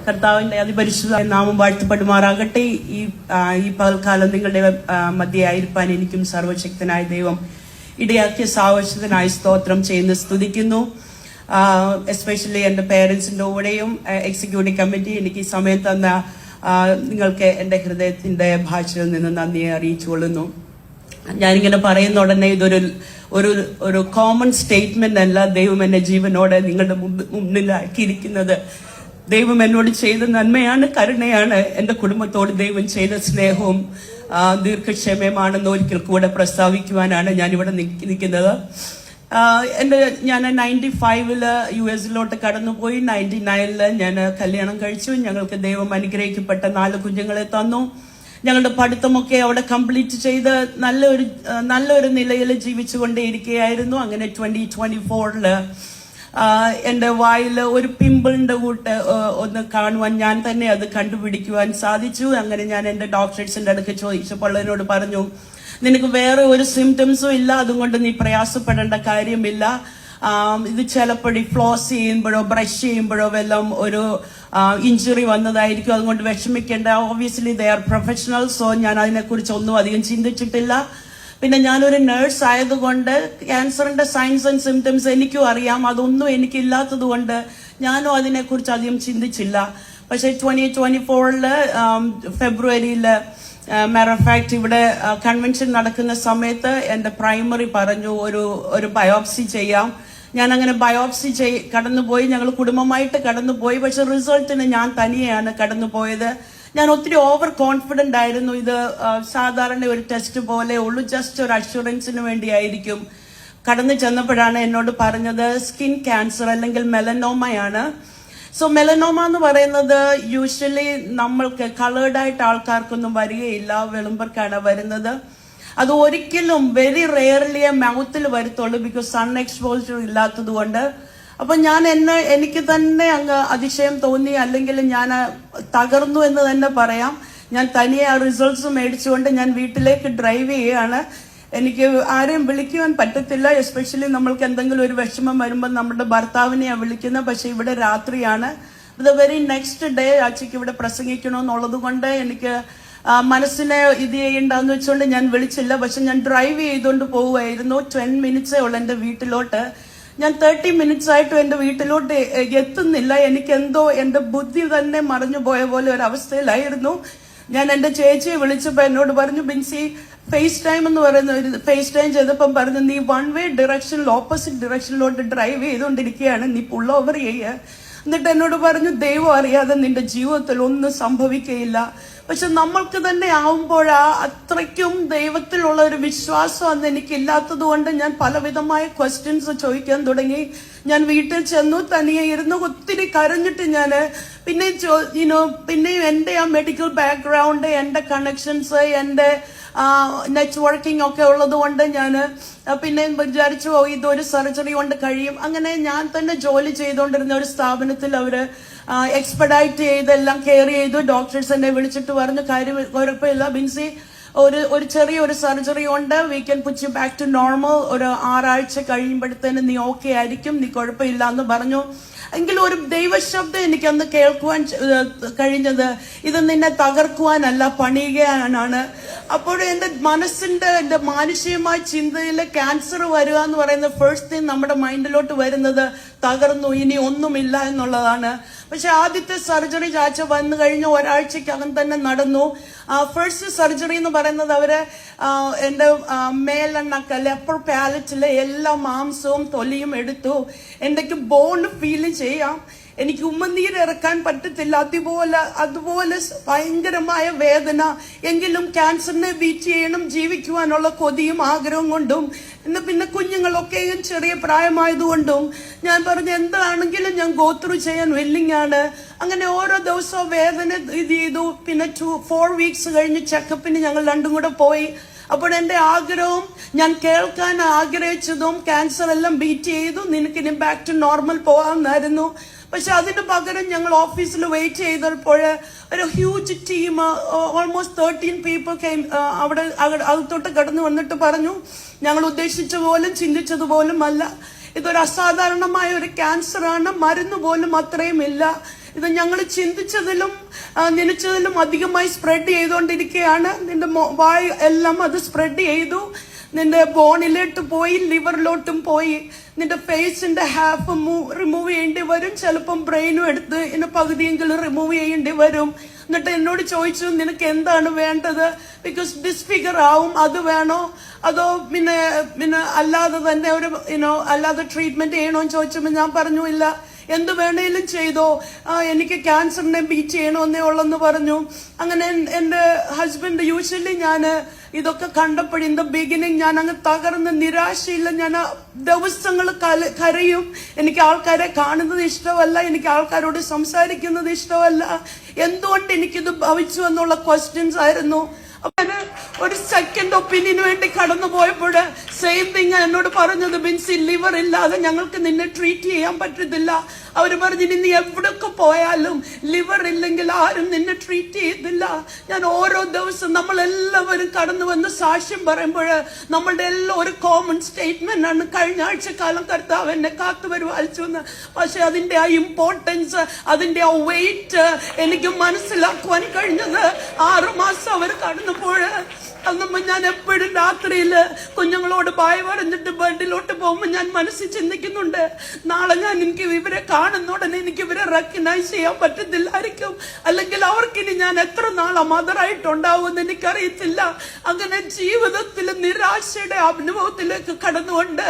കർത്താവിന്റെ അതിപരിശുദ്ധ നാമം വാഴ്ത്തപ്പെടുമാറാകട്ടെ. ഈ പകൽക്കാലം നിങ്ങളുടെ മധ്യയായിരിക്കാൻ എനിക്കും സർവശക്തനായ ദൈവം ഇടയാക്കിയ സാവകാശത്തിനായി സ്തോത്രം ചെയ്യുന്നു, സ്തുതിക്കുന്നു. എസ്പെഷ്യലി എൻ്റെ പേരൻസിൻ്റെ കൂടെയും എക്സിക്യൂട്ടീവ് കമ്മിറ്റി എനിക്ക് ഈ സമയം തന്ന നിങ്ങൾക്ക് എൻ്റെ ഹൃദയത്തിൻ്റെ ഭാഷയിൽ നിന്ന് നന്ദി അറിയിച്ചുകൊള്ളുന്നു. ഞാനിങ്ങനെ പറയുന്ന ഉടനെ ഇതൊരു ഒരു കോമൺ സ്റ്റേറ്റ്മെന്റ് അല്ല. ദൈവം എന്നെ ജീവനോടെ നിങ്ങളുടെ മുന്നിലാക്കിയിരിക്കുന്നത് ദൈവം എന്നോട് ചെയ്ത നന്മയാണ്, കരുണയാണ്. എൻ്റെ കുടുംബത്തോട് ദൈവം ചെയ്ത സ്നേഹവും ദീർഘക്ഷമയമാണെന്ന് ഒരിക്കൽ കൂടെ പ്രസ്താവിക്കുവാനാണ് ഞാനിവിടെ നിൽക്കുന്നത്. ഞാൻ 95 US കടന്നുപോയി. 99 ഞാൻ കല്യാണം കഴിച്ചു. ഞങ്ങൾക്ക് ദൈവം അനുഗ്രഹിക്കപ്പെട്ട 4 കുഞ്ഞുങ്ങളെ തന്നു. ഞങ്ങളുടെ പഠിത്തമൊക്കെ അവിടെ കംപ്ലീറ്റ് ചെയ്ത് നല്ലൊരു നിലയിൽ ജീവിച്ചുകൊണ്ടേയിരിക്കുകയായിരുന്നു. അങ്ങനെ 2024 എൻ്റെ വായിൽ ഒരു പിമ്പിളിന്റെ കൂട്ട് ഒന്ന് കാണുവാൻ ഞാൻ തന്നെ അത് കണ്ടുപിടിക്കുവാൻ സാധിച്ചു. അങ്ങനെ ഞാൻ എൻ്റെ ഡോക്ടേഴ്സിന്റെ അടുക്ക് ചോദിച്ചപ്പോൾ എന്നോട് പറഞ്ഞു, നിനക്ക് വേറെ ഒരു സിംറ്റംസും ഇല്ല, അതുകൊണ്ട് നീ പ്രയാസപ്പെടേണ്ട കാര്യമില്ല. ഇത് ചിലപ്പോൾ ഫ്ലോസ് ചെയ്യുമ്പോഴോ ബ്രഷ് ചെയ്യുമ്പോഴോ വല്ലതും ഒരു ഇഞ്ചുറി വന്നതായിരിക്കും, അതുകൊണ്ട് വിഷമിക്കേണ്ട. Obviously they are professional. So ഞാൻ അതിനെക്കുറിച്ച് ഒന്നും അധികം ചിന്തിച്ചിട്ടില്ല. പിന്നെ ഞാനൊരു നേഴ്സ് ആയതുകൊണ്ട് ക്യാൻസറിന്റെ സൈൻസ് ആൻഡ് സിംറ്റംസ് എനിക്കും അറിയാം. അതൊന്നും എനിക്കില്ലാത്തത് കൊണ്ട് ഞാനും അതിനെക്കുറിച്ച് അധികം ചിന്തിച്ചില്ല. പക്ഷെ 2024 ഫെബ്രുവരിയിൽ മാറ്റർ ഓഫ് ഫാക്ട് ഇവിടെ കൺവെൻഷൻ നടക്കുന്ന സമയത്ത് എൻ്റെ പ്രൈമറി പറഞ്ഞു ഒരു ബയോപ്സി ചെയ്യാം. ഞാൻ അങ്ങനെ ബയോപ്സി കടന്നുപോയി. ഞങ്ങൾ കുടുംബമായിട്ട് കടന്നുപോയി. പക്ഷെ റിസൾട്ടിന് ഞാൻ തനിയെയാണ് കടന്നുപോയത്. ഞാൻ ഒത്തിരി ഓവർ കോൺഫിഡന്റ് ആയിരുന്നു. ഇത് സാധാരണ ഒരു ടെസ്റ്റ് പോലെ ഉള്ളൂ, ജസ്റ്റ് ഒരു അഷുറൻസിന് വേണ്ടിയായിരിക്കും. കടന്നു ചെന്നപ്പോഴാണ് എന്നോട് പറഞ്ഞത് സ്കിൻ ക്യാൻസർ അല്ലെങ്കിൽ മെലനോമയാണ്. സോ മെലനോമ എന്ന് പറയുന്നത് യൂഷ്വലി നമ്മൾക്ക് കളേർഡായിട്ട് ആൾക്കാർക്കൊന്നും വരികയില്ല, വെളുമ്പർക്കാണ് വരുന്നത്. അത് ഒരിക്കലും വെരി റെയർലി മൗത്തിൽ വരുത്തുള്ളൂ, ബിക്കോസ് സൺ എക്സ്പോഷർ ഇല്ലാത്തത് കൊണ്ട്. അപ്പൊ എനിക്ക് തന്നെ അങ്ങ് അതിശയം തോന്നി, അല്ലെങ്കിൽ ഞാൻ തകർന്നു എന്ന് തന്നെ പറയാം. ഞാൻ തനിയെ ആ റിസൾട്ട്സ് മേടിച്ചുകൊണ്ട് ഞാൻ വീട്ടിലേക്ക് ഡ്രൈവ് ചെയ്യുകയാണ്. എനിക്ക് ആരെയും വിളിക്കുവാൻ പറ്റത്തില്ല. എസ്പെഷ്യലി നമ്മൾക്ക് എന്തെങ്കിലും ഒരു വിഷമം വരുമ്പോൾ നമ്മുടെ ഭർത്താവിനെയാണ് വിളിക്കുന്നത്. പക്ഷെ ഇവിടെ രാത്രിയാണ്. ദ വെരി നെക്സ്റ്റ് ഡേ അച്ഛക്ക് ഇവിടെ പ്രസംഗിക്കണമെന്നുള്ളത് കൊണ്ട് എനിക്ക് മനസ്സിനെ ഇത് ചെയ്യണ്ടെന്ന് വെച്ചുകൊണ്ട് ഞാൻ വിളിച്ചില്ല. പക്ഷെ ഞാൻ ഡ്രൈവ് ചെയ്തുകൊണ്ട് പോവുമായിരുന്നു. 10 മിനിറ്റ്സേ ഉള്ളൂ എൻ്റെ വീട്ടിലോട്ട്. ഞാൻ 30 മിനിറ്റ്സ് ആയിട്ടും എൻ്റെ വീട്ടിലോട്ട് എത്തുന്നില്ല. എനിക്കെന്തോ എൻ്റെ ബുദ്ധി തന്നെ മറഞ്ഞു പോയ പോലെ ഒരു അവസ്ഥയിലായിരുന്നു. ഞാൻ എൻ്റെ ചേച്ചിയെ വിളിച്ചപ്പോൾ എന്നോട് പറഞ്ഞു, ബിൻസി ഫേസ് ടൈം എന്ന് പറയുന്ന ഫേസ് ടൈം ചെയ്തപ്പം പറഞ്ഞു, നീ 1 വേ ഡിറക്ഷനിൽ ഓപ്പോസിറ്റ് ഡിറക്ഷനിലോട്ട് ഡ്രൈവ് ചെയ്തുകൊണ്ടിരിക്കുകയാണ്, നീ പുൾ ഓവർ ചെയ്യുക. എന്നിട്ട് എന്നോട് പറഞ്ഞു, ദൈവം അറിയാതെ നിന്റെ ജീവിതത്തിൽ ഒന്നും സംഭവിക്കുകയില്ല. പക്ഷെ നമ്മൾക്ക് തന്നെ ആവുമ്പോഴാ അത്രയ്ക്കും ദൈവത്തിലുള്ള ഒരു വിശ്വാസം അന്ന് എനിക്കില്ലാത്തത് കൊണ്ട് ഞാൻ പലവിധമായ ക്വസ്റ്റ്യൻസ് ചോദിക്കാൻ തുടങ്ങി. ഞാൻ വീട്ടിൽ ചെന്നു, തനിയെ ഇരുന്ന് ഒത്തിരി കരഞ്ഞിട്ട് ഞാൻ പിന്നെയും എൻ്റെ ആ മെഡിക്കൽ ബാക്ക്ഗ്രൗണ്ട്, എൻ്റെ കണക്ഷൻസ്, എൻ്റെ നെറ്റ്വർക്കിംഗ് ഒക്കെ ഉള്ളത് കൊണ്ട് ഞാൻ പിന്നെ വിചാരിച്ചു ഇതൊരു സർജറി കൊണ്ട് കഴിയും. അങ്ങനെ ഞാൻ തന്നെ ജോലി ചെയ്തുകൊണ്ടിരുന്ന ഒരു സ്ഥാപനത്തിൽ അവര് എക്സ്പെഡൈറ്റ് ചെയ്ത് എല്ലാം കെയർ ചെയ്തു. ഡോക്ടേഴ്സ് എന്നെ വിളിച്ചിട്ട് പറഞ്ഞു, കാര്യം കുഴപ്പമില്ല ബിൻസി, ഒരു ചെറിയൊരു സർജറി ഉണ്ട്, we can put you back to normal. ഒരു 6 ആഴ്ച കഴിയുമ്പോഴത്തേന് നീ ഓക്കെ ആയിരിക്കും, നീ കുഴപ്പമില്ല എന്ന് പറഞ്ഞു. എങ്കിലും ഒരു ദൈവശബ്ദം എനിക്കന്ന് കേൾക്കുവാൻ കഴിഞ്ഞത്, ഇത് നിന്നെ തകർക്കുവാനല്ല, പണിയുകയാണ്. അപ്പോൾ എൻ്റെ മാനുഷികമായ ചിന്തയിൽ ക്യാൻസർ വരിക എന്ന് പറയുന്ന ഫസ്റ്റ് തിങ് നമ്മുടെ മൈൻഡിലോട്ട് വരുന്നത് തകർന്നു, ഇനി ഒന്നുമില്ല എന്നുള്ളതാണ്. പക്ഷെ ആദ്യത്തെ സർജറി ചാച്ച വന്നു കഴിഞ്ഞ ഒരാഴ്ചക്കകം തന്നെ നടന്നു. ഫസ്റ്റ് സർജറി എന്ന് പറയുന്നത് അവര് എന്റെ മേലെണ്ണക്കല്ല് അപ്പർ പാലറ്റിലെ എല്ലാ മാംസവും തൊലിയും എടുത്തു. എനിക്ക് ബോൺ ഫീൽ ചെയ്യാം, എനിക്ക് ഉമ്മനീര് ഇറക്കാൻ പറ്റത്തില്ല, അതുപോലെ ഭയങ്കരമായ വേദന. എങ്കിലും ക്യാൻസറിനെ ബീറ്റ് ചെയ്യണം, ജീവിക്കുവാനുള്ള കൊതിയും ആഗ്രഹം കൊണ്ടും പിന്നെ കുഞ്ഞുങ്ങളൊക്കെയും ചെറിയ പ്രായമായതുകൊണ്ടും ഞാൻ പറഞ്ഞു എന്താണെങ്കിലും ഞാൻ ഗോ ത്രൂ ചെയ്യാൻ വില്ലിംഗ് ആണ്. അങ്ങനെ ഓരോ ദിവസവും വേദന ഇത് ചെയ്തു. പിന്നെ 4 വീക്സ് കഴിഞ്ഞ് ചെക്കപ്പിന് ഞങ്ങൾ രണ്ടും കൂടെ പോയി. അപ്പോൾ എൻ്റെ ആഗ്രഹവും ഞാൻ കേൾക്കാൻ ആഗ്രഹിച്ചതും ക്യാൻസർ എല്ലാം ബീറ്റ് ചെയ്തു, നിനക്കിനി ബാക്ക് ടു നോർമൽ പോകാമെന്നായിരുന്നു. പക്ഷെ അതിന് പകരം ഞങ്ങൾ ഓഫീസിൽ വെയിറ്റ് ചെയ്തപ്പോൾ ഒരു ഹ്യൂജ് ടീം, ഓൾമോസ്റ്റ് 13 പീപ്പിൾ അവിടെ അകത്തോട്ട് കടന്നു വന്നിട്ട് പറഞ്ഞു, ഞങ്ങൾ ഉദ്ദേശിച്ച പോലും ചിന്തിച്ചതുപോലും അല്ല, ഇതൊരു അസാധാരണമായ ഒരു ക്യാൻസർ ആണ്, മരുന്ന് പോലും അത്രയും ഇല്ല, ഇത് ഞങ്ങൾ ചിന്തിച്ചതിലും നനച്ചതിലും അധികമായി സ്പ്രെഡ് ചെയ്തുകൊണ്ടിരിക്കുകയാണ്. നിന്റെ വായ് എല്ലാം അത് സ്പ്രെഡ് ചെയ്തു. നിന്റെ ബോണിലോട്ട് പോയി, ലിവറിലോട്ടും പോയി. നിന്റെ ഫേസിന്റെ ഹാഫ് റിമൂവ് ചെയ്യേണ്ടി വരും. ചിലപ്പം ബ്രെയിനും എടുത്ത് ഇതിന്റെ പകുതിയെങ്കിലും റിമൂവ് ചെയ്യേണ്ടി വരും. എന്നിട്ട് എന്നോട് ചോദിച്ചു, നിനക്ക് എന്താണ് വേണ്ടത്? ബിക്കോസ് ഡിസ്ഫിഗർ ആവും, അത് വേണോ അതോ പിന്നെ അല്ലാതെ തന്നെ ഒരു അല്ലാതെ ട്രീറ്റ്മെന്റ് ചെയ്യണോന്ന് ചോദിച്ചപ്പോൾ ഞാൻ പറഞ്ഞു, ഇല്ല, എന്ത് വേണേലും ചെയ്തോ, എനിക്ക് ക്യാൻസറിനെ ബീറ്റ് ചെയ്യണമെന്നേ ഉള്ളെന്ന് പറഞ്ഞു. അങ്ങനെ എന്റെ ഹസ്ബൻഡ് യൂഷ്വലി ഞാൻ ഇതൊക്കെ കണ്ടപ്പോൾ ഇൻ ദ ബിഗിനിങ് ഞാൻ അങ്ങ് തകർന്ന് നിരാശയില്ല. ഞാൻ ദിവസങ്ങൾ കരയും. എനിക്ക് ആൾക്കാരെ കാണുന്നത് ഇഷ്ടമല്ല, എനിക്ക് ആൾക്കാരോട് സംസാരിക്കുന്നത് ഇഷ്ടമല്ല. എന്തുകൊണ്ട് എനിക്കിത് ഭവിച്ചു എന്നുള്ള ക്വസ്റ്റ്യൻസ് ആയിരുന്നു. ഒരു സെക്കൻഡ് ഒപ്പീനിയന് വേണ്ടി കടന്നു പോയപ്പോൾ സെയിം തിങ് എന്നോട് പറഞ്ഞത്, ബിൻസി, ലിവർ ഇല്ലാതെ ഞങ്ങൾക്ക് നിന്നെ ട്രീറ്റ് ചെയ്യാൻ പറ്റത്തില്ല. അവര് പറഞ്ഞു, നീ എവിടൊക്കെ പോയാലും ലിവർ ഇല്ലെങ്കിൽ ആരും നിന്നെ ട്രീറ്റ് ചെയ്തില്ല. ഞാൻ ഓരോ ദിവസം നമ്മളെല്ലാവരും കടന്നു വന്ന് സാക്ഷ്യം പറയുമ്പോൾ നമ്മളുടെ എല്ലാം ഒരു കോമൺ സ്റ്റേറ്റ്മെന്റ് ആണ്, കഴിഞ്ഞ ആഴ്ചക്കാലം കർത്താവ് എന്നെ കാത്തുപരിപാലിച്ചു എന്ന്. പക്ഷെ അതിന്റെ ആ ഇമ്പോർട്ടൻസ്, അതിന്റെ ആ വെയിറ്റ് എനിക്ക് മനസ്സിലാക്കുവാൻ കഴിഞ്ഞത് 6 മാസം അവർ കടന്നുപോയ. അന്നപ്പോൾ ഞാൻ എപ്പോഴും രാത്രിയില് കുഞ്ഞുങ്ങളോട് ബായ് പറഞ്ഞിട്ട് ബെഡിലോട്ട് പോകുമ്പോൾ ഞാൻ മനസ്സിൽ ചിന്തിക്കുന്നുണ്ട്, നാളെ ഞാൻ എനിക്ക് ഇവരെ കാണുന്ന ഉടനെ എനിക്ക് ഇവരെ റെക്കഗ്നൈസ് ചെയ്യാൻ പറ്റത്തില്ലായിരിക്കും, അല്ലെങ്കിൽ അവർക്കിനി ഞാൻ എത്ര നാളെ മദറായിട്ടുണ്ടാവുമെന്ന് എനിക്കറിയത്തില്ല. അങ്ങനെ ജീവിതത്തിൽ നിരാശയുടെ അനുഭവത്തിലേക്ക് കടന്നുകൊണ്ട്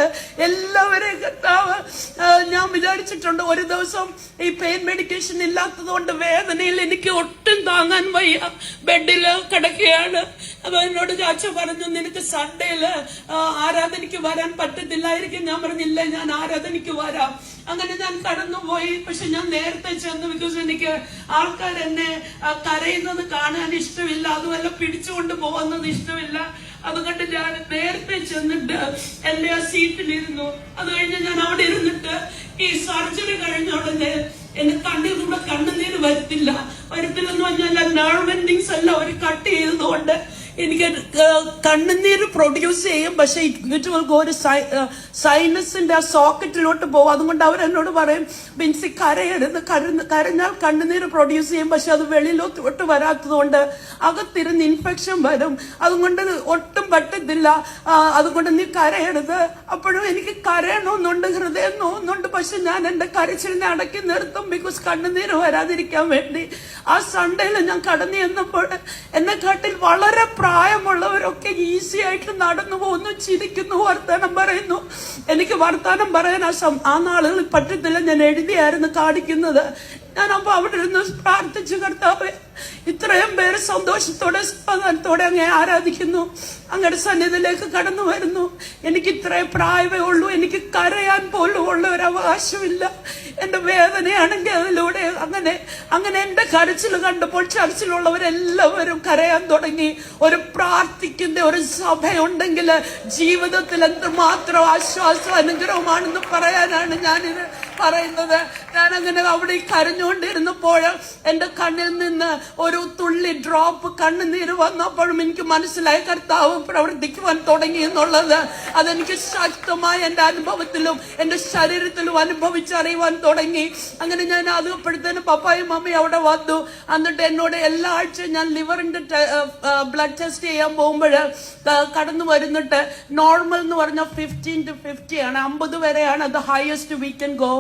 എല്ലാവരെയും കർത്താവ്, ഞാൻ വിചാരിച്ചിട്ടുണ്ട് ഒരു ദിവസം ഈ പെയിൻ മെഡിക്കേഷൻ ഇല്ലാത്തത് കൊണ്ട് വേദനയിൽ എനിക്ക് ഒട്ടും താങ്ങാൻ വയ്യ, ബെഡില് കിടക്കുകയാണ്. അപ്പൊ എന്നോട് ചാച്ച പറഞ്ഞു, നിനക്ക് സൺഡേയില് ആരാധനയ്ക്ക് വരാൻ പറ്റത്തില്ലായിരിക്കും. ഞാൻ പറഞ്ഞില്ല, ഞാൻ ആരാധനയ്ക്ക് വരാം. അങ്ങനെ ഞാൻ കടന്നുപോയി. പക്ഷെ ഞാൻ നേരത്തെ ചെന്നു, ബിക്കോസ് എനിക്ക് ആൾക്കാർ എന്നെ കരയുന്നത് കാണാൻ ഇഷ്ടമില്ല, അതുമല്ല പിടിച്ചുകൊണ്ട് പോകുന്നത് ഇഷ്ടമില്ല. അതുകൊണ്ട് ഞാൻ നേരത്തെ ചെന്നിട്ട് എന്റെ ആ സീറ്റിലിരുന്നു. അത് കഴിഞ്ഞ് ഞാൻ അവിടെ ഇരുന്നിട്ട് ഈ സർജറി കഴിഞ്ഞ ഉടനെ എന്റെ കണ്ണിലൂടെ കണ്ണുനീര് വരത്തില്ലെന്ന് പറഞ്ഞാൽ നെർവ് എൻഡിങ്സ് എല്ലാം അവർ കട്ട് ചെയ്തതുകൊണ്ട് എനിക്ക് കണ്ണുനീര് പ്രൊഡ്യൂസ് ചെയ്യും. പക്ഷെ ഇറ്റ് വിൽ ഗോ ഒരു സൈനസിന്റെ ആ സോക്കറ്റിലോട്ട് പോകും. അതുകൊണ്ട് അവരെന്നോട് പറയും, ബിൻസി കരയരുത്, കരഞ്ഞാൽ കണ്ണുനീര് പ്രൊഡ്യൂസ് ചെയ്യും, പക്ഷെ അത് വെളിയിലോട്ട് വരാത്തത് കൊണ്ട് അകത്തിരുന്ന് ഇൻഫെക്ഷൻ വരും. അതുകൊണ്ട് ഒട്ടും പറ്റത്തില്ല, അതുകൊണ്ട് നീ കരയരുത്. അപ്പോഴും എനിക്ക് കരയണമെന്നുണ്ട്, ഹൃദയം നോവുന്നുണ്ട്. പക്ഷെ ഞാൻ എന്റെ കരച്ചിലിനെ അടക്കി നിർത്തും, ബിക്കോസ് കണ്ണുനീര് വരാതിരിക്കാൻ വേണ്ടി. ആ സൺഡേയിൽ ഞാൻ കടന്നു ചെന്നപ്പോൾ എന്നെക്കാട്ടിൽ വളരെ പ്രായമുള്ളവരൊക്കെ ഈസി ആയിട്ട് നടന്നു പോകുന്നു, ചിരിക്കുന്നു, വർത്താനം പറയുന്നു. എനിക്ക് വർത്താനം പറയാൻ ആ നാളുകളിൽ പറ്റത്തില്ല. ഞാൻ എഴുതിയായിരുന്നു കാണിക്കുന്നത്. ഞാനപ്പോ അവിടെ ഇരുന്ന് പ്രാർത്ഥിച്ചു, കർത്താവേ, ഇത്രയും പേര് സന്തോഷത്തോടെ സമാധാനത്തോടെ അങ്ങേ ആരാധിക്കുന്നു, അങ്ങയുടെ സന്നിധിയിലേക്ക് കടന്നു വരുന്നു. എനിക്ക് ഇത്രയും പ്രായമേ ഉള്ളൂ, എനിക്ക് കരയാൻ പോലും ഉള്ള ഒരു അവകാശമില്ല. എന്റെ വേദനയാണെങ്കിൽ അതിലൂടെ അങ്ങനെ എന്റെ കരച്ചിൽ കണ്ടപ്പോൾ ചർച്ചിലുള്ളവരെല്ലാവരും കരയാൻ തുടങ്ങി. ഒരു പ്രാർത്ഥിക്കുന്ന ഒരു സഭയുണ്ടെങ്കിൽ ജീവിതത്തിൽ എന്തുമാത്രം ആശ്വാസം അനുഗ്രഹമാണെന്ന് പറയാനാണ് ഞാനിത് പറയുന്നത്. ഞാനങ്ങനെ അവിടെ കരഞ്ഞുകൊണ്ടിരുന്നപ്പോൾ എന്റെ കണ്ണിൽ നിന്ന് ഒരു തുള്ളി ഡ്രോപ്പ് കണ്ണുനീര് വന്നപ്പോഴും എനിക്ക് മനസ്സിലായി കർത്താവ് പ്രവർത്തിക്കുവാൻ തുടങ്ങി എന്നുള്ളത്. അതെനിക്ക് ശക്തമായ എന്റെ അനുഭവത്തിലും എന്റെ ശരീരത്തിലും അനുഭവിച്ചറിയുവാൻ തുടങ്ങി. അങ്ങനെ ഞാൻ അതുപ്പോഴത്തേന് പപ്പായും മമ്മയും അവിടെ വന്നു. എന്നിട്ട് എന്നോട് എല്ലാ ആഴ്ചയും ഞാൻ ലിവറിന്റെ ബ്ലഡ് ടെസ്റ്റ് ചെയ്യാൻ പോകുമ്പോൾ കടന്നു വരുന്നിട്ട് നോർമൽ എന്ന് പറഞ്ഞാൽ 15 to 50 ആണ്, 50 വരെയാണ് അത് ഹയസ്റ്റ് വി കൻ ഗോ.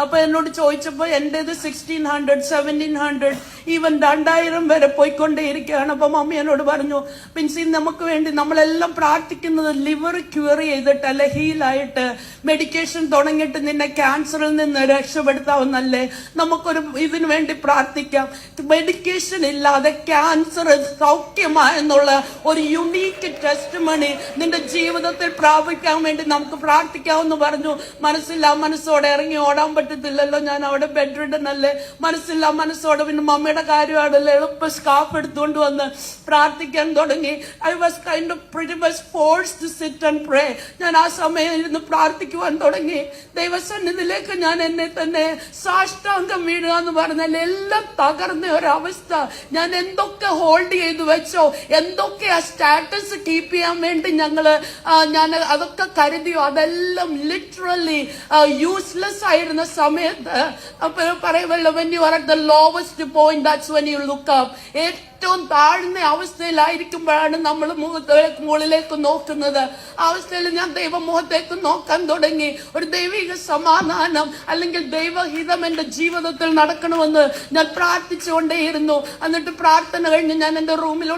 അപ്പൊ എന്നോട് ചോദിച്ചപ്പോ എന്റേത് 1600, 1700, ഈവൻ 2000 വരെ പോയിക്കൊണ്ടേയിരിക്കുകയാണ്. അപ്പൊ മമ്മി എന്നോട് പറഞ്ഞു, ബിൻസി, നമുക്ക് വേണ്ടി നമ്മളെല്ലാം പ്രാർത്ഥിക്കുന്നത് ലിവർ ക്യൂർ ചെയ്തിട്ട് അല്ലെ ഹീലായിട്ട് മെഡിക്കേഷൻ തുടങ്ങിയിട്ട് നിന്നെ ക്യാൻസറിൽ നിന്ന് രക്ഷപ്പെടുത്താവുന്നല്ലേ, നമുക്കൊരു ഇതിനു വേണ്ടി പ്രാർത്ഥിക്കാം. മെഡിക്കേഷൻ ഇല്ലാതെ ക്യാൻസർ സൗഖ്യമായെന്നുള്ള ഒരു യുണീക്ക് ടെസ്റ്റിമണി നിന്റെ ജീവിതത്തിൽ പ്രാപിക്കാൻ വേണ്ടി നമുക്ക് പ്രാർത്ഥിക്കാമെന്ന് പറഞ്ഞു. മനസ്സില്ല മനസ്സോടെ ഇറങ്ങി ഓടാൻ പറ്റത്തില്ലല്ലോ, ഞാൻ അവിടെ ബെഡ് റിഡൻ അല്ലേ. മനസ്സില്ല മനസ്സോടെ പിന്നെ മമ്മിയുടെ പ്രാർത്ഥനയുടെ കാര്യമാണല്ലോ, എളുപ്പം സ്കാഫ് എടുത്തുകൊണ്ട് വന്ന് പ്രാർത്ഥിക്കാൻ തുടങ്ങി. I was kind of pretty much forced to sit and pray. ഞാൻ ആ സമയം ഇരുന്ന് പ്രാർത്ഥിക്കുവാൻ തുടങ്ങി. ദൈവസന്നിധിയിലേക്ക് ഞാൻ എന്നെ തന്നെ സാഷ്ടാംഗം വീഴുക എന്ന് പറഞ്ഞാൽ എല്ലാം തകർന്ന ഒരവസ്ഥ. ഞാൻ എന്തൊക്കെ ഹോൾഡ് ചെയ്തു വെച്ചോ, എന്തൊക്കെ ആ സ്റ്റാറ്റസ് കീപ്പ് ചെയ്യാൻ വേണ്ടി ഞാൻ അതൊക്കെ കരുതിയോ, അതെല്ലാം ലിറ്ററലി യൂസ്ലെസ് ആയിരുന്ന സമയത്ത് പറയുമല്ലോ, when you are at the lowest point, that's when you look up. ഏറ്റവും താഴ്ന്ന അവസ്ഥയിലായിരിക്കുമ്പോഴാണ് നമ്മൾ മുകളിലേക്ക് നോക്കുന്നത്. ആ അവസ്ഥയിൽ ഞാൻ ദൈവമുഖത്തേക്ക് നോക്കാൻ തുടങ്ങി. ഒരു ദൈവിക സമാധാനം അല്ലെങ്കിൽ ദൈവഹിതം എന്റെ ജീവിതത്തിൽ നടക്കണമെന്ന് ഞാൻ പ്രാർത്ഥിച്ചുകൊണ്ടേയിരുന്നു. എന്നിട്ട് പ്രാർത്ഥന കഴിഞ്ഞ് ഞാൻ എന്റെ റൂമിൽ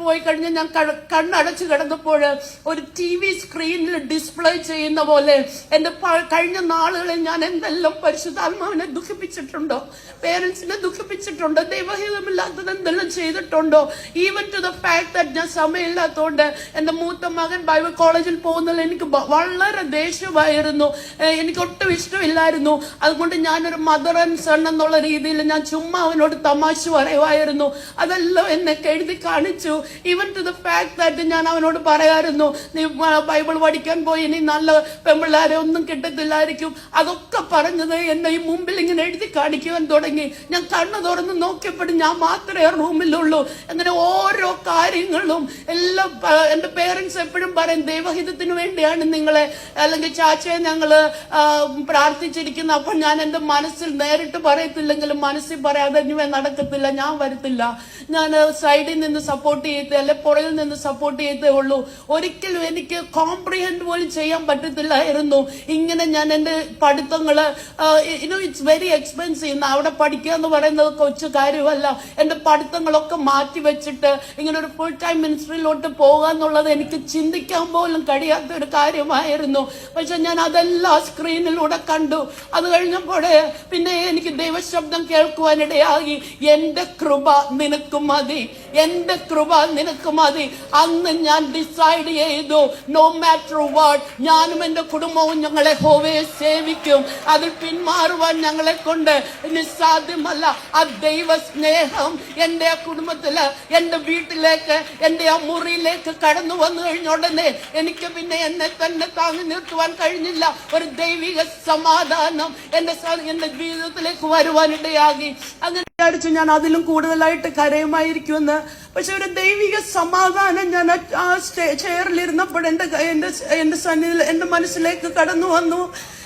പോയി കഴിഞ്ഞ് ഞാൻ കണ്ണടച്ച് കിടന്നപ്പോൾ ഒരു TV സ്ക്രീനിൽ ഡിസ്പ്ലേ ചെയ്യുന്ന പോലെ എന്റെ കഴിഞ്ഞ നാളുകളിൽ ഞാൻ എന്തെല്ലാം പരിശുദ്ധാത്മാവിനെ ദുഃഖിപ്പിച്ചിട്ടുണ്ടോ, പേരൻസിനെ ദുഃഖിപ്പിച്ചിട്ടുണ്ടോ, ദൈവഹിതമില്ലാത്തത് എന്തെല്ലാം ചെയ്തിട്ടുണ്ടോ. Even to the fact that ഞാൻ സമയമില്ലാത്തതുകൊണ്ട് എന്റെ മൂത്ത മകൻ ബൈബിൾ കോളേജിൽ പോകുന്നത് എനിക്ക് വളരെ ദേഷ്യമായിരുന്നു. എനിക്ക് ഒട്ടും ഇഷ്ടമില്ലായിരുന്നു. അതുകൊണ്ട് ഞാനൊരു മദർ ആൻഡ് സൺ എന്നുള്ള രീതിയിൽ ഞാൻ ചുമ്മാ അവനോട് തമാശ പറയുമായിരുന്നു. അതെല്ലാം എന്നെ എഴുതി കാണിച്ചു. Even to the fact that ഞാൻ അവനോട് പറയായിരുന്നു, നീ ബൈബിൾ പഠിക്കാൻ പോയി ഇനി നല്ല പെമ്പിള്ളാരെ ഒന്നും കിട്ടത്തില്ലായിരിക്കും. അതൊക്കെ പറഞ്ഞത് എന്നെ ഈ മുമ്പിൽ ഇങ്ങനെ എഴുതി കാണിക്കുവാൻ തുടങ്ങി. ഞാൻ കണ്ണു തുറന്ന് നോക്കിയപ്പോഴും ഞാൻ മാത്രമേ റൂമിലുള്ളൂ. അങ്ങനെ ഓരോ കാര്യങ്ങളും എല്ലാം എന്റെ പേരൻസ് എപ്പോഴും പറയും, ദൈവഹിതത്തിന് വേണ്ടിയാണ് നിങ്ങളെ അല്ലെങ്കിൽ ചാച്ചയെ ഞങ്ങള് പ്രാർത്ഥിച്ചിരിക്കുന്നത്. അപ്പോൾ ഞാൻ എന്റെ മനസ്സിൽ നേരിട്ട് പറയത്തില്ലെങ്കിലും മനസ്സിൽ പറയാതെ നടക്കത്തില്ല, ഞാൻ വരത്തില്ല, ഞാൻ സൈഡിൽ നിന്ന് സപ്പോർട്ട് ചെയ്തേ അല്ലെ പുറകിൽ നിന്ന് സപ്പോർട്ട് ചെയ്തേ ഉള്ളൂ. ഒരിക്കലും എനിക്ക് കോംപ്രിഹെൻഡ് പോലും ചെയ്യാൻ പറ്റത്തില്ലായിരുന്നു. ഇങ്ങനെ ഞാൻ എന്റെ പഠിത്തങ്ങള് ഇറ്റ്സ് വെരി എക്സ്പെൻസീവ്. അവിടെ പഠിക്കുക എന്ന് പറയുന്നത് കൊച്ചു കാര്യമല്ല. എന്റെ പഠിത്തങ്ങളൊക്കെ മാറ്റി വെച്ചിട്ട് ഇങ്ങനെ ഒരു ഫുൾ ടൈം മിനിസ്ട്രിയിലോട്ട് പോകുക എന്നുള്ളത് എനിക്ക് ചിന്തിക്കാൻ പോലും കഴിയാത്ത ഒരു കാര്യമായിരുന്നു. പക്ഷെ ഞാൻ അതെല്ലാം സ്ക്രീനിലൂടെ കണ്ടു. അത് കഴിഞ്ഞപ്പോഴേ പിന്നെ എനിക്ക് ദൈവശബ്ദം കേൾക്കുവാനിടയായി, എന്റെ കൃപ നിനക്ക് മതി, എന്റെ കൃപ നിനക്ക് മതി. അന്ന് ഞാൻ ഡിസൈഡ് ചെയ്തു, നോ മാറ്റർ വാട്ട്, ഞാനും എന്റെ കുടുംബവും ഞങ്ങളെ യഹോവയെ സേവിക്കും. അതിൽ പിന്മാറുവാൻ ഞങ്ങളെ കൊണ്ട് ഇനി സാധ്യമല്ല. ആ ദൈവ സ്നേഹം എന്റെ കുടുംബത്തില്, എന്റെ വീട്ടിലേക്ക്, എന്റെ ആ മുറിയിലേക്ക് കടന്നു വന്നു കഴിഞ്ഞ ഉടനെ എനിക്ക് പിന്നെ എന്നെ തന്നെ താങ്ങി നിർത്തുവാൻ കഴിഞ്ഞില്ല. ഒരു ദൈവിക സമാധാനം എന്റെ ജീവിതത്തിലേക്ക് വരുവാനിടയാകി. അങ്ങനെ വിചാരിച്ചു ഞാൻ അതിലും കൂടുതലായിട്ട് കരയുമായിരിക്കുമെന്ന്. പക്ഷെ ഒരു ദൈവിക സമാധാനം ഞാൻ ആ ചെയറിലിരുന്നപ്പോൾ എന്റെ സന്നിധിയിൽ എന്റെ മനസ്സിലേക്ക് കടന്നു വന്നു.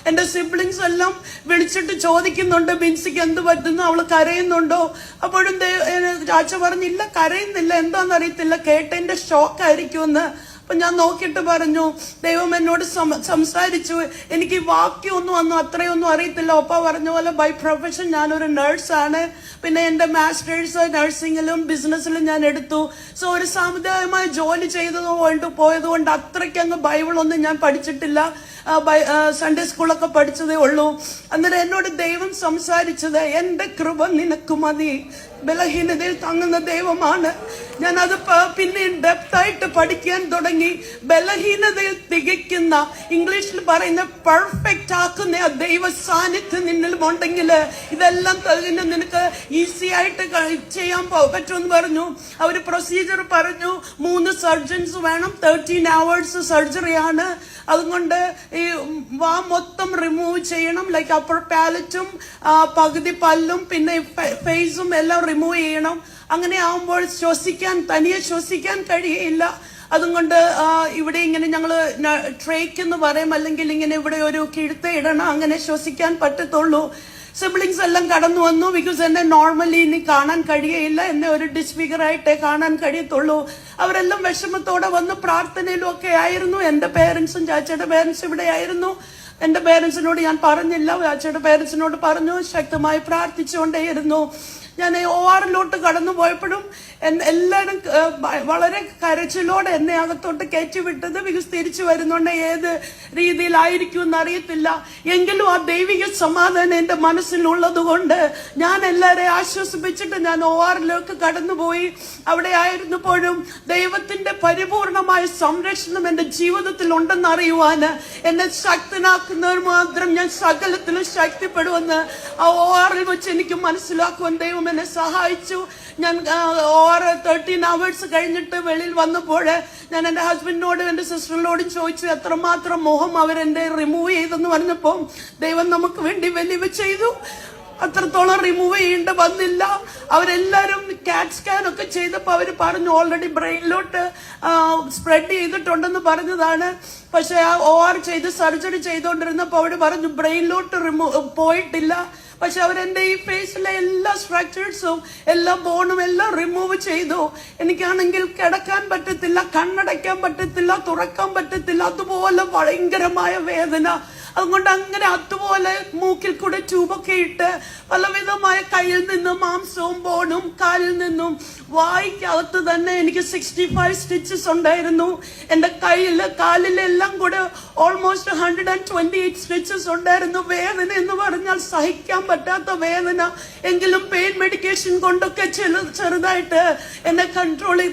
എന്റെ സിബ്ലിങ്സ് എല്ലാം വിളിച്ചിട്ട് ചോദിക്കുന്നുണ്ട്, ബിൻസിക്ക് എന്ത് പറ്റുന്നു, അവള് കരയുന്നുണ്ടോ? അപ്പോഴും ചാച്ച പറഞ്ഞില്ല, കരയുന്നില്ല, എന്താണെന്ന് അറിയത്തില്ല, കേട്ടതിന്റെ ഷോക്കായിരിക്കുമെന്ന്. അപ്പൊ ഞാൻ നോക്കിയിട്ട് പറഞ്ഞു, ദൈവം എന്നോട് സംസാരിച്ചു. എനിക്ക് വാക്യമൊന്നും അത്രയൊന്നും അറിയത്തില്ല. ഒപ്പ പറഞ്ഞ പോലെ ബൈ പ്രൊഫഷൻ ഞാനൊരു നേഴ്സാണ്. പിന്നെ എന്റെ മാസ്റ്റേഴ്സ് നഴ്സിംഗിലും ബിസിനസ്സിലും ഞാൻ എടുത്തു. സോ ഒരു സാമുദായികമായ ജോലി പോയതുകൊണ്ട് അത്രയ്ക്ക് അങ്ങ് ബൈബിളൊന്നും ഞാൻ പഠിച്ചിട്ടില്ല. സൺഡേ സ്കൂളൊക്കെ പഠിച്ചതേ ഉള്ളൂ. അന്നേരം എന്നോട് ദൈവം സംസാരിച്ചത്, എന്റെ കൃപ നിനക്ക് മതി, ബലഹീനതയിൽ തങ്ങുന്ന ദൈവമാണ്. ഞാൻ അത് പിന്നെ ഡെപ്തായിട്ട് പഠിക്കാൻ തുടങ്ങി. ബലഹീനതയിൽ തികയ്ക്കുന്ന, ഇംഗ്ലീഷിൽ പറയുന്ന പെർഫെക്റ്റ് ആക്കുന്ന ആ ദൈവ സാന്നിധ്യം നിന്നിലും ഉണ്ടെങ്കിൽ ഇതെല്ലാം നിനക്ക് ഈസി ആയിട്ട് ചെയ്യാൻ പറ്റുമെന്ന് പറഞ്ഞു. അവര് പ്രൊസീജിയർ പറഞ്ഞു, 3 സർജൻസ് വേണം, 13 hours സർജറിയാണ്. അതുകൊണ്ട് ഈ വാ മൊത്തം റിമൂവ് ചെയ്യണം, ലൈക്ക് അപ്പർ പാലറ്റും പകുതി പല്ലും പിന്നെ ഫേസും എല്ലാം റിമൂവ് ചെയ്യണം. അങ്ങനെ ആവുമ്പോൾ തനിയെ ശ്വസിക്കാൻ കഴിയില്ല. അതുകൊണ്ട് ഇവിടെ ഇങ്ങനെ ഞങ്ങള് ട്രേക്ക് എന്ന് പറയും, അല്ലെങ്കിൽ ഇങ്ങനെ ഇവിടെ ഒരു കിഴുത്ത ഇടണം, അങ്ങനെ ശ്വസിക്കാൻ പറ്റത്തുള്ളൂ. സിബ്ലിങ്സ് എല്ലാം കടന്നു വന്നു. ബിക്കോസ് എന്നെ നോർമലി ഇനി കാണാൻ കഴിയയില്ല, എന്നെ ഒരു ഡിസ്ഫിഗർ ആയിട്ടേ കാണാൻ കഴിയത്തുള്ളൂ. അവരെല്ലാം വിഷമത്തോടെ വന്ന് പ്രാർത്ഥനയിലും ഒക്കെ ആയിരുന്നു. എന്റെ പേരൻസും ചാച്ചയുടെ പേരൻസും ഇവിടെ ആയിരുന്നു. എന്റെ പേരൻസിനോട് ഞാൻ പറഞ്ഞില്ല, ചാച്ചയുടെ പേരൻസിനോട് പറഞ്ഞു. ശക്തമായി പ്രാർത്ഥിച്ചുകൊണ്ടേയിരുന്നു. ഞാൻ ORലോട്ട് കടന്നു പോയപ്പോഴും എല്ലാവരും വളരെ കരച്ചിലോടെ എന്നെ അകത്തോട്ട് കയറ്റിവിട്ടത്. ബിക്കോസ് തിരിച്ചു വരുന്നുണ്ട് ഏത് രീതിയിലായിരിക്കും എന്നറിയത്തില്ല. എങ്കിലും ആ ദൈവിക സമാധാനം എന്റെ മനസ്സിലുള്ളത് കൊണ്ട് ഞാൻ എല്ലാവരെയും ആശ്വസിപ്പിച്ചിട്ട് ഞാൻ ORലേക്ക് കടന്നുപോയി. അവിടെ ആയിരുന്നപ്പോഴും ദൈവത്തിന്റെ പരിപൂർണമായ സംരക്ഷണം എന്റെ ജീവിതത്തിൽ ഉണ്ടെന്ന് അറിയുവാന്, എന്നെ ശക്തനാക്കുന്നവർ മാത്രം ഞാൻ സകലത്തിലും ശക്തിപ്പെടുമെന്ന് ആ ORൽ വെച്ച് എനിക്ക് മനസ്സിലാക്കുവാൻ ദൈവം എന്നെ സഹായിച്ചു. ഞാൻ 13 hours കഴിഞ്ഞിട്ട് വെളിയിൽ വന്നപ്പോൾ ഞാൻ എൻ്റെ ഹസ്ബൻഡിനോടും എൻ്റെ സിസ്റ്ററിനോടും ചോദിച്ചു എത്രമാത്രം മോഹം അവരെന്റെ റിമൂവ് ചെയ്തെന്ന് പറഞ്ഞപ്പോൾ ദൈവം നമുക്ക് വേണ്ടി വലിയ ചെയ്തു. അത്രത്തോളം റിമൂവ് ചെയ്യേണ്ട വന്നില്ല. അവരെല്ലാരും കാറ്റ് സ്കാൻ ഒക്കെ ചെയ്തപ്പോൾ അവർ പറഞ്ഞു ഓൾറെഡി ബ്രെയിനിലോട്ട് സ്പ്രെഡ് ചെയ്തിട്ടുണ്ടെന്ന് പറഞ്ഞതാണ്. പക്ഷെ ആ OR ചെയ്ത് സർജറി ചെയ്തുകൊണ്ടിരുന്നപ്പോൾ അവർ പറഞ്ഞു ബ്രെയിനിലോട്ട് പോയിട്ടില്ല. പക്ഷെ അവരെന്റെ ഈ ഫേസിലെ എല്ലാ സ്ട്രക്ചേഴ്സും എല്ലാ ബോണും എല്ലാം റിമൂവ് ചെയ്തു. എനിക്കാണെങ്കിൽ കിടക്കാൻ പറ്റത്തില്ല, കണ്ണടയ്ക്കാൻ പറ്റത്തില്ല, തുറക്കാൻ പറ്റത്തില്ല, അതുപോലെ ഭയങ്കരമായ വേദന. അതുകൊണ്ട് അങ്ങനെ അതുപോലെ മൂക്കിൽ കൂടെ ട്യൂബൊക്കെ ഇട്ട് പലവിധമായ കയ്യിൽ നിന്നും മാംസവും ബോണും കാലിൽ നിന്നും വായിക്കകത്ത് തന്നെ എനിക്ക് 65 സ്റ്റിച്ചസ് ഉണ്ടായിരുന്നു. എന്റെ കാലിലെല്ലാം കൂടെ ഓൾമോസ്റ്റ് 128 സ്റ്റിച്ചസ് ഉണ്ടായിരുന്നു. വേദന എന്ന് പറഞ്ഞാൽ സഹിക്കാൻ പറ്റാത്ത വേദന. എങ്കിലും പെയിൻ മെഡിക്കേഷൻ കൊണ്ടൊക്കെ ചെറുതായിട്ട് എന്നെ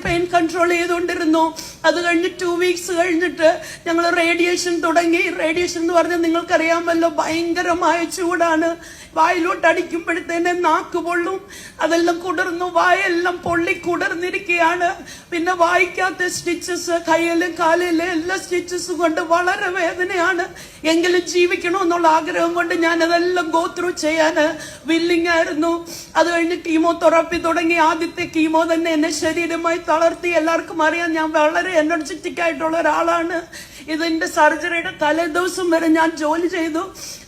പെയിൻ കൺട്രോൾ ചെയ്തുകൊണ്ടിരുന്നു. അത് കഴിഞ്ഞ് 2 weeks കഴിഞ്ഞിട്ട് ഞങ്ങൾ റേഡിയേഷൻ തുടങ്ങി. റേഡിയേഷൻ എന്ന് പറഞ്ഞാൽ നിങ്ങൾക്കറിയാമല്ലോ, ഭയങ്കരമായ ചൂടാണ്. വായിലോട്ട് അടിക്കുമ്പോഴത്തേനെ നാക്ക് പൊള്ളും. അതെല്ലാം കുടർന്നു, വായെല്ലാം പൊള്ളി കുടർന്നിരിക്കുകയാണ്. പിന്നെ വായിക്കാത്ത സ്റ്റിച്ചസ്, കയ്യിലും കാലിലും എല്ലാ സ്റ്റിച്ചസും കൊണ്ട് വളരെ വേദനയാണ്. എങ്കിലും ജീവിക്കണമെന്നുള്ള ആഗ്രഹം കൊണ്ട് ഞാൻ അതെല്ലാം ഗോ ത്രൂ ചെയ്യാൻ വില്ലിംഗ് ആയിരുന്നു. അത് കഴിഞ്ഞ് കീമോതെറാപ്പി തുടങ്ങി. ആദ്യത്തെ കീമോ തന്നെ എന്നെ ശരീരമായി തളർത്തി. എല്ലാവർക്കും അറിയാം ഞാൻ വളരെ എനർജറ്റിക് ആയിട്ടുള്ള ഒരാളാണ്. ഇതിന്റെ സർജറിയുടെ തലേദിവസം വരെ ഞാൻ ജോലി ചെയ്തു.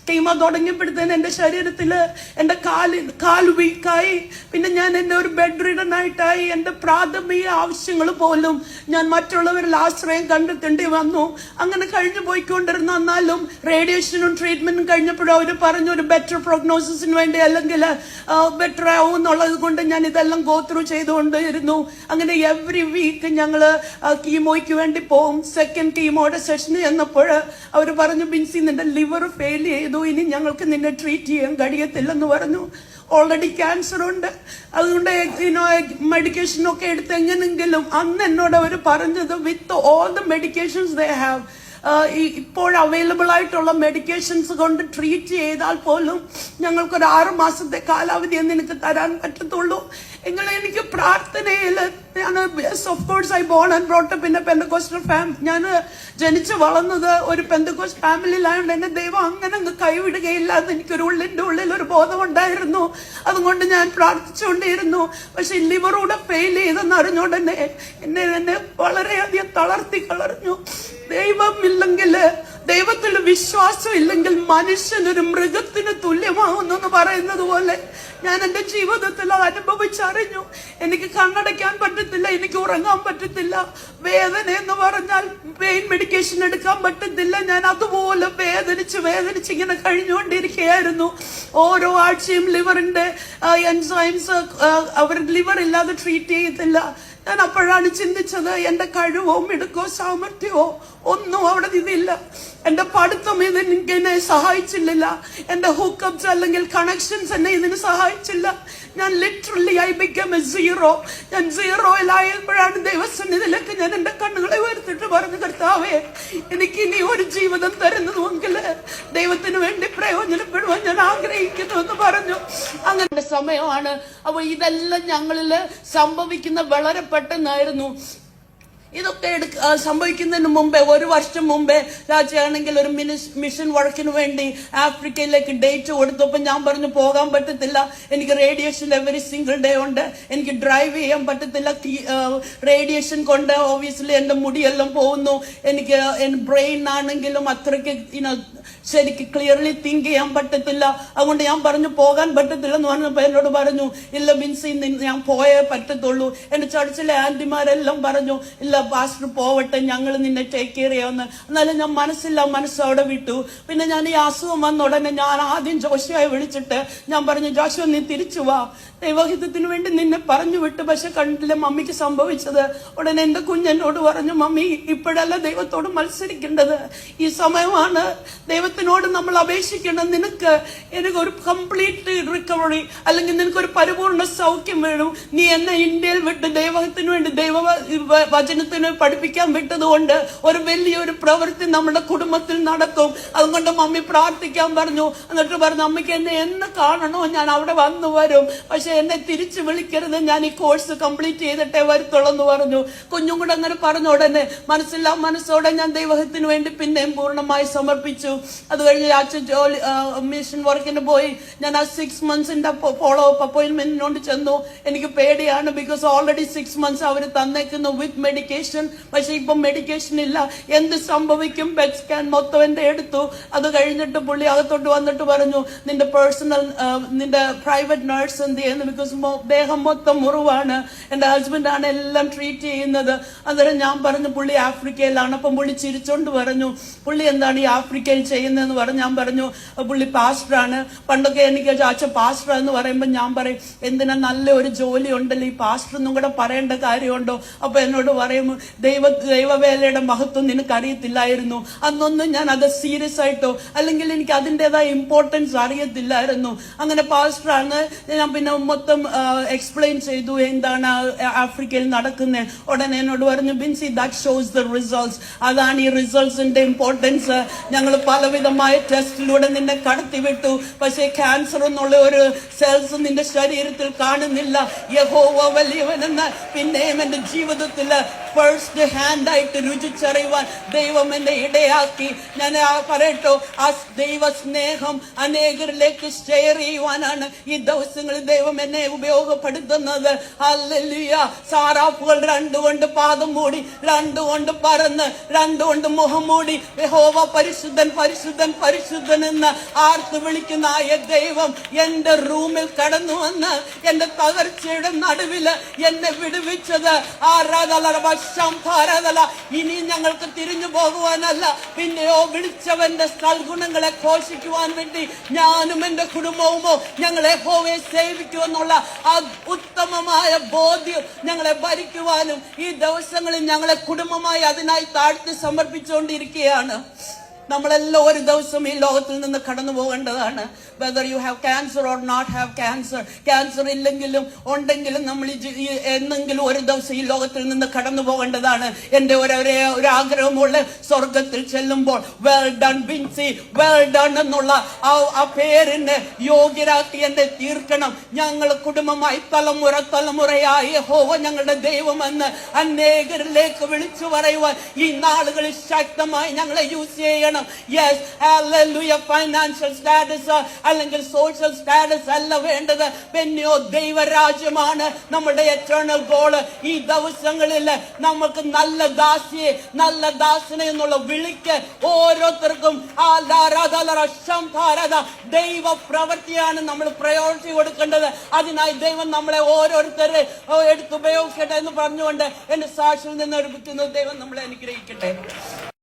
കീമോ തുടങ്ങിയപ്പോഴത്തേന് എന്റെ ശരീരത്തില് എന്റെ കാല് വീക്കായി. പിന്നെ ഞാൻ എന്റെ ഒരു ബെഡ് റിഡൻ ആയിട്ടായി. എന്റെ പ്രാഥമിക ആവശ്യങ്ങൾ പോലും ഞാൻ മറ്റുള്ളവരിൽ ആശ്രയം കണ്ടെത്തേണ്ടി വന്നു. അങ്ങനെ കഴിഞ്ഞു പോയിക്കൊണ്ടിരുന്ന. എന്നാലും റേഡിയേഷനും ട്രീറ്റ്മെന്റും കഴിഞ്ഞപ്പോഴും അവർ പറഞ്ഞു ഒരു ബെറ്റർ പ്രൊഗ്നോസിസിന് വേണ്ടി അല്ലെങ്കിൽ ബെറ്റർ ആവും എന്നുള്ളത് കൊണ്ട് ഞാൻ ഇതെല്ലാം ഗോ ത്രൂ ചെയ്തുകൊണ്ടിരുന്നു. അങ്ങനെ എവറി വീക്ക് ഞങ്ങള് കീമോയ്ക്ക് വേണ്ടി പോകും. സെക്കൻഡ് കീമോയുടെ സെഷന് ചെന്നപ്പോൾ അവർ പറഞ്ഞു ബിൻസി നിന്റെ ലിവർ ഫെയിൽ ചെയ്തു, ഇനി ഞങ്ങൾക്ക് നിന്നെ ട്രീറ്റ് ചെയ്യാൻ കഴിയത്തില്ലെന്ന് പറഞ്ഞു. ഓൾറെഡി ക്യാൻസർ ഉണ്ട്. അതുകൊണ്ട് മെഡിക്കേഷൻ ഒക്കെ എടുത്ത് എങ്ങനെങ്കിലും അന്ന് എന്നോട് അവർ പറഞ്ഞത് with all the medications they have ഇപ്പോൾ അവൈലബിൾ ആയിട്ടുള്ള മെഡിക്കേഷൻസ് കൊണ്ട് ട്രീറ്റ് ചെയ്താൽ പോലും ഞങ്ങൾക്കൊരു 6 മാസത്തെ കാലാവധിയെ നിനക്ക് തരാൻ പറ്റത്തുള്ളൂ. എങ്കിലും എനിക്ക് പ്രാർത്ഥനയിൽ ഞാൻ of course I born and brought up in A Pentecostal family. ഞാൻ ജനിച്ചു വളർന്നത് ഒരു പെന്തക്കോസ്റ്റ് ഫാമിലിയിലായതുകൊണ്ട് എന്നെ ദൈവം അങ്ങനെ അങ്ങ് കൈവിടുകയില്ല എന്ന് എനിക്കൊരു ഉള്ളിന്റെ ഉള്ളിൽ ഒരു ബോധമുണ്ടായിരുന്നു. അതുകൊണ്ട് ഞാൻ പ്രാർത്ഥിച്ചുകൊണ്ടിരുന്നു. പക്ഷെ ലിവറൂടെ ഫെയിൽ ചെയ്തെന്ന് അറിഞ്ഞുകൊണ്ട് എന്നെ വളരെയധികം തളർത്തി കളഞ്ഞു. ദൈവമില്ലെങ്കിൽ, ദൈവത്തിൽ വിശ്വാസം ഇല്ലെങ്കിൽ മനുഷ്യൻ ഒരു മൃഗത്തിന് തുല്യമാകുന്നു എന്ന് പറയുന്നത് പോലെ ഞാൻ എന്റെ ജീവിതത്തിൽ അത് അനുഭവിച്ചറിഞ്ഞു. എനിക്ക് കണ്ണടയ്ക്കാൻ പറ്റത്തില്ല, എനിക്ക് ഉറങ്ങാൻ പറ്റത്തില്ല. വേദന എന്ന് പറഞ്ഞാൽ പെയിൻ മെഡിക്കേഷൻ എടുക്കാൻ പറ്റത്തില്ല. ഞാൻ അതുപോലെ വേദനിച്ച് ഇങ്ങനെ കഴിഞ്ഞുകൊണ്ടിരിക്കുകയായിരുന്നു. ഓരോ ആഴ്ചയും ലിവറിന്റെ എൻസൈംസ് അവർ ലിവർ ഇല്ലാതെ ട്രീറ്റ് ചെയ്യത്തില്ല. ഞാൻ അപ്പോഴാണ് ചിന്തിച്ചത് എന്റെ കഴിവോ മിടുക്കോ സാമർഥ്യമോ ഒന്നും അവിടെ ഇതില്ല. എന്റെ പഠിത്തം ഇതിനെ സഹായിച്ചില്ല. എന്റെ ഹുക്കപ്സ് അല്ലെങ്കിൽ കണക്ഷൻസ് എന്നെ ഇതിന് സഹായിച്ചില്ല. ഞാൻ literally I become A zero. ഞാൻ സീറോയിലായപ്പോഴാണ് ദൈവസന്നിധിയിലേക്ക് ഞാൻ എന്റെ കണ്ണുകളെ ഉയർത്തിട്ട് പറഞ്ഞു കർത്താവേ എനിക്ക് ഇനി ഒരു ജീവിതം തരുന്നതെങ്കിൽ ദൈവത്തിന് വേണ്ടി പ്രയോജനപ്പെടുവാൻ ഞാൻ ആഗ്രഹിക്കുന്നു എന്ന് പറഞ്ഞു. അങ്ങനെ സമയമാണ്. അപ്പൊ ഇതെല്ലാം ഞങ്ങളില് സംഭവിക്കുന്ന വളരെ പെട്ടെന്നായിരുന്നു. ഇതൊക്കെ സംഭവിക്കുന്നതിന് മുമ്പേ 1 വർഷം മുമ്പേ രാജയാണെങ്കിൽ ഒരു മിഷൻ വർക്കിന് വേണ്ടി ആഫ്രിക്കയിലേക്ക് ഡേറ്റ് കൊടുത്തപ്പോൾ ഞാൻ പറഞ്ഞു പോകാൻ പറ്റത്തില്ല, എനിക്ക് റേഡിയേഷൻ എവറി സിംഗിൾ ഡേ ഉണ്ട്, എനിക്ക് ഡ്രൈവ് ചെയ്യാൻ പറ്റത്തില്ല, റേഡിയേഷൻ കൊണ്ട് ഒബ്വിയസ്ലി എന്റെ മുടിയെല്ലാം പോകുന്നു, എനിക്ക് ബ്രെയിൻ ആണെങ്കിലും അത്രയ്ക്ക് ശരിക്ക് ക്ലിയർലി തിങ്ക് ചെയ്യാൻ പറ്റത്തില്ല. അതുകൊണ്ട് ഞാൻ പറഞ്ഞു പോകാൻ പറ്റത്തില്ല എന്ന് പറഞ്ഞപ്പോ എന്നോട് പറഞ്ഞു ഇല്ല ബിൻസി ഞാൻ പോയേ പറ്റത്തുള്ളൂ. എന്റെ ചർച്ചിലെ ആന്റിമാരെല്ലാം പറഞ്ഞു ഇല്ല പാസ്റ്റർ പോവട്ടെ, ഞങ്ങൾ നിന്നെ ടേക്ക് കെയർ ചെയ്യാമെന്ന്. എന്നാലും ഞാൻ മനസ്സ് അവിടെ വിട്ടു. പിന്നെ ഞാൻ ഈ അസുഖം വന്ന ഉടനെ ഞാൻ ആദ്യം ജോഷുവെ വിളിച്ചിട്ട് ഞാൻ പറഞ്ഞു ജോഷുവ നീ തിരിച്ചു വാ, ദൈവഹിതത്തിന് വേണ്ടി നിന്നെ പറഞ്ഞു വിട്ടു. പക്ഷെ കണ്ടില്ല മമ്മിക്ക് സംഭവിച്ചത്. ഉടനെ എന്റെ കുഞ്ഞെന്നോട് പറഞ്ഞു മമ്മി ഇപ്പോഴല്ല ദൈവത്തോട് മത്സരിക്കേണ്ടത്, ഈ സമയമാണ് ദൈവത്തിനോട് നമ്മൾ അപേക്ഷിക്കണം, എനിക്കൊരു കംപ്ലീറ്റ് റിക്കവറി, അല്ലെങ്കിൽ നിനക്കൊരു പരിപൂർണ സൗഖ്യം വേണം. നീ എന്നെ ഇന്ത്യയിൽ വിട്ട് ദൈവത്തിന് വേണ്ടി വചനത്തിന് പഠിപ്പിക്കാൻ വിട്ടതുകൊണ്ട് ഒരു വലിയൊരു പ്രവൃത്തി നമ്മുടെ കുടുംബത്തിൽ നടക്കും. അതുകൊണ്ട് മമ്മി പ്രാർത്ഥിക്കാൻ പറഞ്ഞു. എന്നിട്ട് പറഞ്ഞു, അമ്മയ്ക്ക് എന്നെ കാണണോ, ഞാൻ അവിടെ വന്നു വരും, പക്ഷെ എന്നെ തിരിച്ചു വിളിക്കരുത്, ഞാൻ ഈ കോഴ്സ് കംപ്ലീറ്റ് ചെയ്തിട്ടേ വരത്തുള്ളൂ എന്ന് പറഞ്ഞു. കുഞ്ഞും കൂടെ അങ്ങനെ പറഞ്ഞ ഉടനെ മനസ്സോടെ ഞാൻ ദൈവത്തിന് വേണ്ടി പിന്നെയും പൂർണ്ണമായി സമർപ്പിച്ചു. അത് കഴിഞ്ഞ് അച്ഛൻ മിഷൻ വർക്കിന് പോയി. ഞാൻ ആ 6 monthsന്റെ ഫോളോ അപ്പ് അപ്പോയിന്റ്മെന്റിനോട് ചെന്നു. എനിക്ക് പേടിയാണ്, ബിക്കോസ് ഓൾറെഡി 6 months അവർ തന്നേക്കുന്നു വിത്ത് മെഡിക്കേഷൻ. പക്ഷെ ഇപ്പം മെഡിക്കേഷൻ ഇല്ല, എന്ത് സംഭവിക്കും? പെറ്റ് സ്കാൻ മൊത്തം എന്റെ എടുത്തു. അത് കഴിഞ്ഞിട്ട് പുള്ളി അകത്തോട്ട് വന്നിട്ട് പറഞ്ഞു, നിന്റെ നിന്റെ പ്രൈവറ്റ് നഴ്സ് എന്ത് ചെയ്യുന്നു? ബിക്കോസ് ദേഹം മൊത്തം മുറിവാണ്, എന്റെ ഹസ്ബൻഡാണ് എല്ലാം ട്രീറ്റ് ചെയ്യുന്നത്. അന്നേരം ഞാൻ പറഞ്ഞു, പുള്ളി ആഫ്രിക്കയിലാണ്. അപ്പം പുള്ളി ചിരിച്ചോണ്ട് പറഞ്ഞു, പുള്ളി എന്താണ് ഈ ആഫ്രിക്കയിൽ ചെയ്യുന്നതെന്ന് പറഞ്ഞു. ഞാൻ പറഞ്ഞു, പുള്ളി പാസ്റ്ററാണ്. പണ്ടൊക്കെ എനിക്ക് അച്ഛൻ പാസ്റ്റർ എന്ന് പറയുമ്പോൾ ഞാൻ പറയും, എന്തിനാ, നല്ല ഒരു ജോലി ഉണ്ടല്ലോ, ഈ പാസ്റ്റർ ഒന്നും കൂടെ പറയേണ്ട കാര്യമുണ്ടോ? അപ്പൊ എന്നോട് പറയും, ദൈവവേലയുടെ മഹത്വം നിനക്ക് അറിയത്തില്ലായിരുന്നു, അന്നൊന്നും ഞാൻ അത് സീരിയസ് ആയിട്ടോ അല്ലെങ്കിൽ എനിക്ക് അതിൻ്റെതായ ഇമ്പോർട്ടൻസ് അറിയത്തില്ലായിരുന്നു. അങ്ങനെ പാസ്റ്ററാണ്. ഞാൻ പിന്നെ മൊത്തം എക്സ്പ്ലെയിൻ ചെയ്തു എന്താണ് ആഫ്രിക്കയിൽ നടക്കുന്നത്. ഉടനെ എന്നോട് പറഞ്ഞു, Binsy, that shows the results. അതാണ് ഈ റിസൾട്ട്സിന്റെ ഇമ്പോർട്ടൻസ്. ഞങ്ങൾ പലവിധമായ ടെസ്റ്റിലൂടെ നിന്നെ കടത്തിവിട്ടു, പക്ഷേ ക്യാൻസർ എന്നുള്ള ഒരു സെൽസ് നിന്റെ ശരീരത്തിൽ കാണുന്നില്ല. യഹോവ വലിയവനെന്ന് പിന്നെയും എന്റെ ജീവിതത്തിൽ ഫസ്റ്റ് ഹാൻഡ് ആയിട്ട് രുചിച്ചറിയുവാൻ ദൈവം എന്നെ ഇടയാക്കി. ഞാൻ പറയട്ടോ, ആ ദൈവ സ്നേഹം അനേകരിലേക്ക് ഷെയർ ചെയ്യുവാനാണ് ഈ ദിവസങ്ങളിൽ ദൈവം എന്നെ ഉപയോഗപ്പെടുത്തുന്നത്. ഹല്ലേലൂയ. സാറാഫുകൾ 2 കൊണ്ട് പാദം മൂടി, 2 കൊണ്ട് പറന്ന്, 2 കൊണ്ട് മുഖം മൂടി യഹോവ പരിശുദ്ധൻ പരിശുദ്ധൻ പരിശുദ്ധൻ എന്ന് ആർത്ത് വിളിക്കുന്ന ആ ദൈവം എന്റെ റൂമിൽ കടന്നു വന്ന് എന്റെ തകർച്ചയുടെ നടുവില് എന്നെ വിടുവിച്ചത്. ഇനി ഞങ്ങൾക്ക് തിരിഞ്ഞു പോകുവാനല്ല, പിന്നെയോ വിളിച്ചവന്റെ സൽഗുണങ്ങളെ ഘോഷിക്കുവാൻ വേണ്ടി ഞാനും എന്റെ കുടുംബവുമോ ഞങ്ങളെ യഹോവയെ സേവിക്കുമെന്നുള്ള ആ ഉത്തമമായ ബോധ്യം ഞങ്ങളെ ഭരിക്കുവാനും ഈ ദിവസങ്ങളിൽ ഞങ്ങളെ കുടുംബമായി അതിനായി താഴ്ത്തി സമർപ്പിച്ചുകൊണ്ടിരിക്കുകയാണ്. നമ്മളെല്ലാം ഒരു ദിവസം ഈ ലോകത്തിൽ നിന്ന് കടന്നു പോകേണ്ടതാണ്. Whether you have cancer or not have cancer, cancer ഇല്ലെങ്കിലും ഉണ്ടെങ്കിലും നമ്മൾ എന്നെങ്കിലും ഒരു ദിവസം ഈ ലോകത്തിൽ നിന്ന് കടന്നു പോകേണ്ടതാണ്. എന്റെ ഒരു ആഗ്രഹമുള്ള സ്വർഗത്തിൽ ചെല്ലുമ്പോൾ well done Binsy, well done എന്നുള്ള ആ പേരിന് യോഗ്യരാക്കി എന്നെ തീർക്കണം. ഞങ്ങൾ കുടുംബമായി തലമുറയായി യഹോവ ഞങ്ങളുടെ ദൈവമെന്ന് അനേകരിലേക്ക് വിളിച്ചു പറയുവാൻ ഈ നാളുകളിൽ ശക്തമായി ഞങ്ങളെ യൂസ് ചെയ്യണം. Yes, hallelujah. ഫൈനാൻഷ്യൽ സ്റ്റാറ്റസ് അല്ലെങ്കിൽ സോഷ്യൽ സ്റ്റാറ്റസ് അല്ല വേണ്ടത്, പിന്നെയോ ദൈവരാജ്യമാണ് നമ്മുടെ എറ്റേണൽ ഗോള്. ഈ ദിവസങ്ങളിൽ നമുക്ക് നല്ല ദാസനെ എന്നുള്ള വിളിക്ക് ഓരോരുത്തർക്കും ദൈവ പ്രവൃത്തിയാണ് നമ്മൾ പ്രയോറിറ്റി കൊടുക്കേണ്ടത്. അതിനായി ദൈവം നമ്മളെ ഓരോരുത്തരെ എടുത്തുപയോഗിക്കട്ടെ എന്ന് പറഞ്ഞുകൊണ്ട് എന്റെ സാക്ഷിയിൽ നിന്ന് എടുപ്പിക്കുന്നത് ദൈവം നമ്മളെ അനുഗ്രഹിക്കട്ടെ.